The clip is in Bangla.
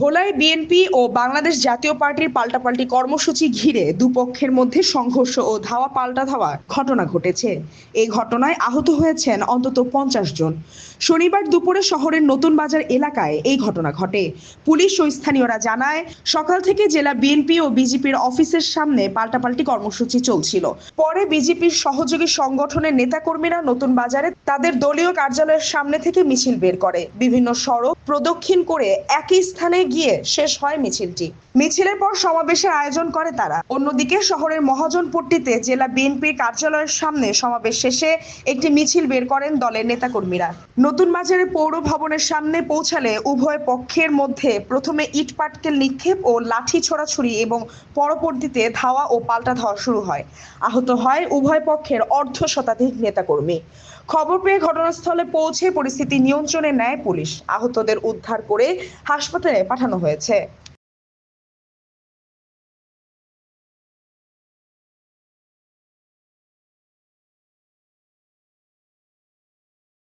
ভোলায় বিএনপি ও বাংলাদেশ জাতীয় পার্টির পাল্টাপাল্টি কর্মসূচি ঘিরে দুপক্ষের মধ্যে সংঘর্ষ ও ধাওয়া পাল্টা ধাওয়া ঘটনা ঘটেছে। এই ঘটনায় আহত হয়েছেন অন্তত 50 জন। শনিবার দুপুরে শহরের নতুন বাজার এলাকায় এই ঘটনা ঘটে। পুলিশ ও স্থানীয়রা জানায়, সকাল থেকে জেলা বিএনপি ও বিজেপির অফিসের সামনে পাল্টাপাল্টি কর্মসূচি চলছিল। পরে বিজেপির সহযোগী সংগঠনের নেতাকর্মীরা নতুন বাজারে তাদের দলীয় কার্যালয়ের সামনে থেকে মিছিল বের করে। বিভিন্ন সড়ক প্রদক্ষিণ করে একই স্থানে গিয়ে শেষ হয় মিছিলটি। মিছিলের পর সমাবেশের আয়োজন করে তারা। অন্যদিকে শহরের মহাজনপট্টিতে জেলা বিএনপির কার্যালয়ের সামনে সমাবেশ শেষে একটি মিছিল বের করেন দলের নেতাকর্মীরা। নতুন বাজারে পৌর ভবনের সামনে পৌঁছালে উভয় পক্ষের মধ্যে প্রথমে ইট পাটকেল নিক্ষেপ ও লাঠি ছোড়াছুড়ি এবং পরবর্তীতে ধাওয়া ও পাল্টা ধাওয়া শুরু হয়। আহত হয় উভয় পক্ষের অর্ধ শতাধিক নেতাকর্মী। খবর পেয়ে ঘটনাস্থলে পৌঁছে পরিস্থিতি নিয়ন্ত্রণে নেয় পুলিশ। আহতদের উদ্ধার করে হাসপাতালে পাঠানো হয়েছে।